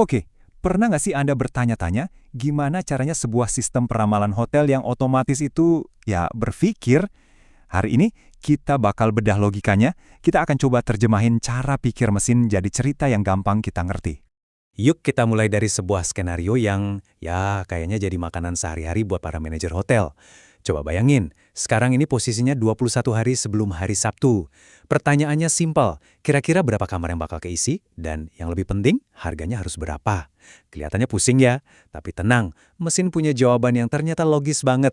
Oke, pernah nggak sih Anda bertanya-tanya gimana caranya sebuah sistem peramalan hotel yang otomatis itu ya berpikir? Hari ini kita bakal bedah logikanya, kita akan coba terjemahin cara pikir mesin jadi cerita yang gampang kita ngerti. Yuk kita mulai dari sebuah skenario yang ya kayaknya jadi makanan sehari-hari buat para manajer hotel. Coba bayangin, sekarang ini posisinya 21 hari sebelum hari Sabtu. Pertanyaannya simpel, kira-kira berapa kamar yang bakal keisi? Dan yang lebih penting, harganya harus berapa? Kelihatannya pusing ya, tapi tenang, mesin punya jawaban yang ternyata logis banget.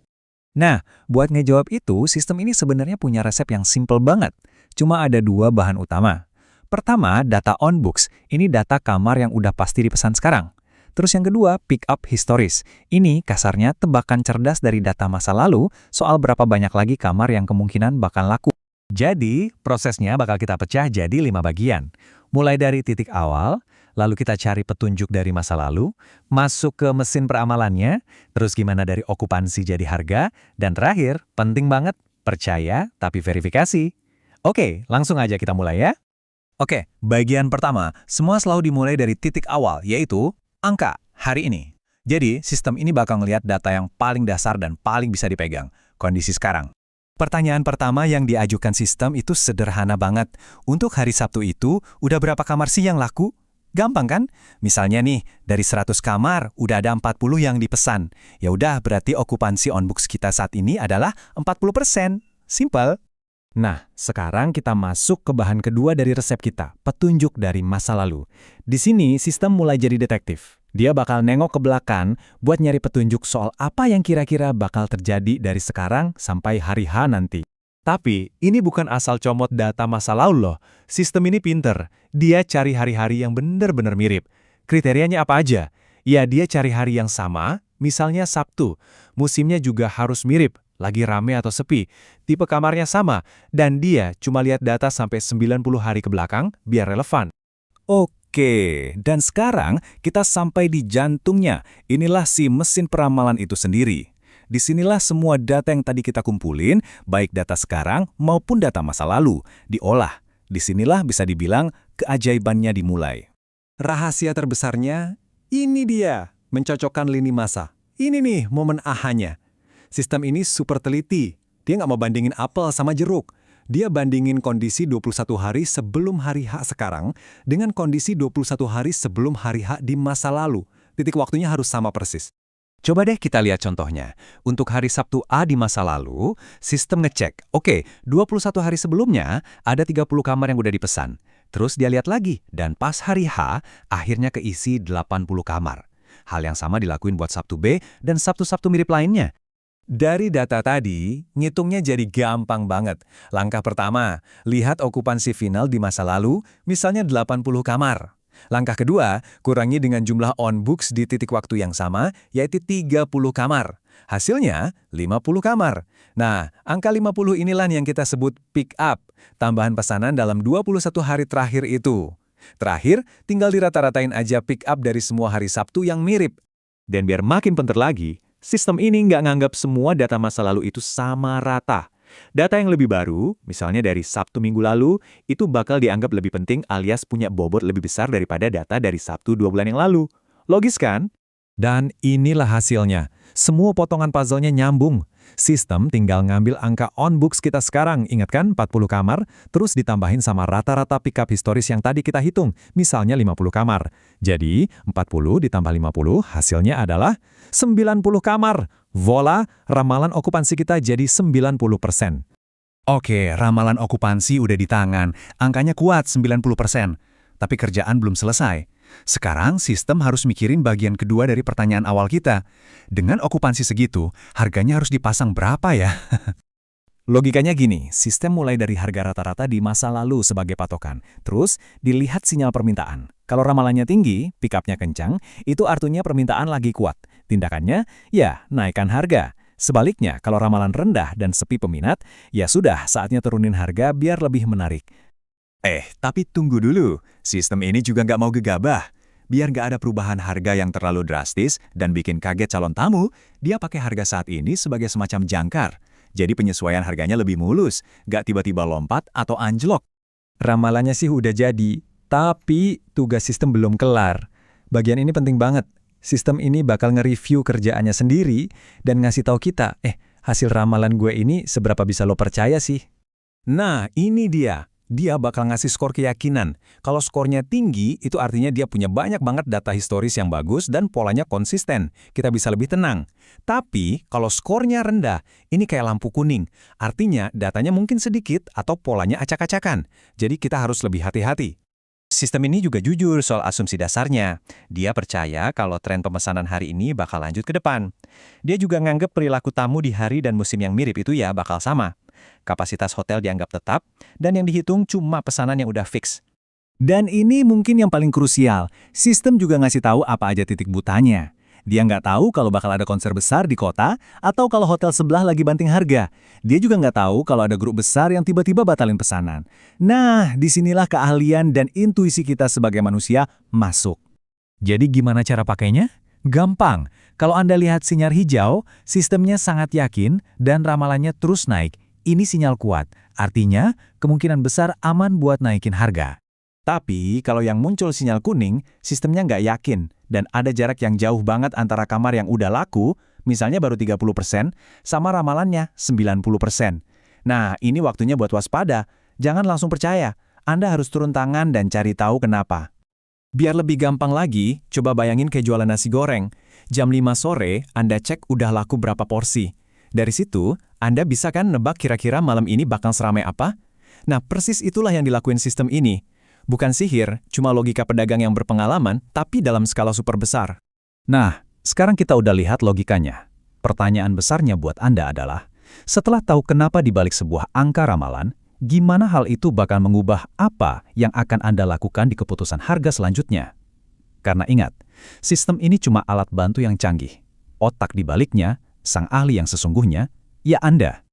Nah, buat ngejawab itu, sistem ini sebenarnya punya resep yang simple banget. Cuma ada dua bahan utama. Pertama, data on books. Ini data kamar yang udah pasti dipesan sekarang. Terus yang kedua, pick up historis. Ini kasarnya tebakan cerdas dari data masa lalu soal berapa banyak lagi kamar yang kemungkinan bakal laku. Jadi, prosesnya bakal kita pecah jadi 5 bagian. Mulai dari titik awal, lalu kita cari petunjuk dari masa lalu, masuk ke mesin peramalannya, terus gimana dari okupansi jadi harga, dan terakhir, penting banget, percaya tapi verifikasi. Oke, langsung aja kita mulai ya. Oke, bagian pertama, semua selalu dimulai dari titik awal, yaitu angka hari ini. Jadi, sistem ini bakal ngelihat data yang paling dasar dan paling bisa dipegang, kondisi sekarang. Pertanyaan pertama yang diajukan sistem itu sederhana banget. Untuk hari Sabtu itu, udah berapa kamar sih yang laku? Gampang kan? Misalnya nih, dari 100 kamar, udah ada 40 yang dipesan. Ya udah, berarti okupansi on books kita saat ini adalah 40%. Simple. Nah, sekarang kita masuk ke bahan kedua dari resep kita, petunjuk dari masa lalu. Di sini, sistem mulai jadi detektif. Dia bakal nengok ke belakang buat nyari petunjuk soal apa yang kira-kira bakal terjadi dari sekarang sampai hari H nanti. Tapi, ini bukan asal comot data masa lalu loh. Sistem ini pinter. Dia cari hari-hari yang benar-benar mirip. Kriterianya apa aja? Ya, dia cari hari yang sama, misalnya Sabtu. Musimnya juga harus mirip. Lagi rame atau sepi, tipe kamarnya sama, dan dia cuma lihat data sampai 90 hari ke belakang biar relevan. Oke, dan sekarang kita sampai di jantungnya. Inilah si mesin peramalan itu sendiri. Disinilah semua data yang tadi kita kumpulin, baik data sekarang maupun data masa lalu, diolah. Disinilah bisa dibilang keajaibannya dimulai. Rahasia terbesarnya, ini dia, mencocokkan lini masa. Ini nih momen ahanya. Sistem ini super teliti. Dia nggak mau bandingin apel sama jeruk. Dia bandingin kondisi 21 hari sebelum hari H sekarang dengan kondisi 21 hari sebelum hari H di masa lalu. Titik waktunya harus sama persis. Coba deh kita lihat contohnya. Untuk hari Sabtu A di masa lalu, sistem ngecek. Oke, 21 hari sebelumnya ada 30 kamar yang udah dipesan. Terus dia lihat lagi, dan pas hari H, akhirnya keisi 80 kamar. Hal yang sama dilakuin buat Sabtu B dan Sabtu-Sabtu mirip lainnya. Dari data tadi, ngitungnya jadi gampang banget. Langkah pertama, lihat okupansi final di masa lalu, misalnya 80 kamar. Langkah kedua, kurangi dengan jumlah on books di titik waktu yang sama, yaitu 30 kamar. Hasilnya, 50 kamar. Nah, angka 50 inilah yang kita sebut pick up, tambahan pesanan dalam 21 hari terakhir itu. Terakhir, tinggal dirata-ratain aja pick up dari semua hari Sabtu yang mirip. Dan biar makin pinter lagi, sistem ini nggak nganggap semua data masa lalu itu sama rata. Data yang lebih baru, misalnya dari Sabtu minggu lalu, itu bakal dianggap lebih penting alias punya bobot lebih besar daripada data dari Sabtu 2 bulan yang lalu. Logis kan? Dan inilah hasilnya. Semua potongan puzzle-nya nyambung. Sistem tinggal ngambil angka on books kita sekarang, ingat kan 40 kamar, terus ditambahin sama rata-rata pickup historis yang tadi kita hitung, misalnya 50 kamar. Jadi, 40 ditambah 50 hasilnya adalah 90 kamar. Voila, ramalan okupansi kita jadi 90%. Oke, ramalan okupansi udah di tangan, angkanya kuat 90%. Tapi kerjaan belum selesai. Sekarang sistem harus mikirin bagian kedua dari pertanyaan awal kita. Dengan okupansi segitu, harganya harus dipasang berapa ya? Logikanya gini, sistem mulai dari harga rata-rata di masa lalu sebagai patokan. Terus, dilihat sinyal permintaan. Kalau ramalannya tinggi, pick up-nya kencang, itu artinya permintaan lagi kuat. Tindakannya, ya, naikkan harga. Sebaliknya, kalau ramalan rendah dan sepi peminat, ya sudah, saatnya turunin harga biar lebih menarik. Tapi tunggu dulu. Sistem ini juga nggak mau gegabah. Biar nggak ada perubahan harga yang terlalu drastis dan bikin kaget calon tamu, dia pakai harga saat ini sebagai semacam jangkar. Jadi penyesuaian harganya lebih mulus, nggak tiba-tiba lompat atau anjlok. Ramalannya sih udah jadi, tapi tugas sistem belum kelar. Bagian ini penting banget. Sistem ini bakal nge-review kerjaannya sendiri dan ngasih tahu kita, hasil ramalan gue ini seberapa bisa lo percaya sih? Nah, ini dia. Dia bakal ngasih skor keyakinan. Kalau skornya tinggi, itu artinya dia punya banyak banget data historis yang bagus dan polanya konsisten. Kita bisa lebih tenang. Tapi, kalau skornya rendah, ini kayak lampu kuning. Artinya, datanya mungkin sedikit atau polanya acak-acakan. Jadi kita harus lebih hati-hati. Sistem ini juga jujur soal asumsi dasarnya. Dia percaya kalau tren pemesanan hari ini bakal lanjut ke depan. Dia juga nganggep perilaku tamu di hari dan musim yang mirip itu ya bakal sama. Kapasitas hotel dianggap tetap, dan yang dihitung cuma pesanan yang udah fix. Dan ini mungkin yang paling krusial, sistem juga ngasih tahu apa aja titik butanya. Dia nggak tahu kalau bakal ada konser besar di kota, atau kalau hotel sebelah lagi banting harga. Dia juga nggak tahu kalau ada grup besar yang tiba-tiba batalin pesanan. Nah, disinilah keahlian dan intuisi kita sebagai manusia masuk. Jadi gimana cara pakainya? Gampang. Kalau Anda lihat sinyal hijau, sistemnya sangat yakin dan ramalannya terus naik. Ini sinyal kuat, artinya kemungkinan besar aman buat naikin harga. Tapi, kalau yang muncul sinyal kuning, sistemnya nggak yakin, dan ada jarak yang jauh banget antara kamar yang udah laku, misalnya baru 30%, sama ramalannya 90%. Nah, ini waktunya buat waspada. Jangan langsung percaya. Anda harus turun tangan dan cari tahu kenapa. Biar lebih gampang lagi, coba bayangin kayak jualan nasi goreng. Jam 5 sore, Anda cek udah laku berapa porsi. Dari situ, Anda bisa kan nebak kira-kira malam ini bakal seramai apa? Nah, persis itulah yang dilakuin sistem ini. Bukan sihir, cuma logika pedagang yang berpengalaman, tapi dalam skala super besar. Nah, sekarang kita udah lihat logikanya. Pertanyaan besarnya buat Anda adalah, setelah tahu kenapa dibalik sebuah angka ramalan, gimana hal itu bakal mengubah apa yang akan Anda lakukan di keputusan harga selanjutnya? Karena ingat, sistem ini cuma alat bantu yang canggih. Otak di baliknya, sang ahli yang sesungguhnya, ya Anda.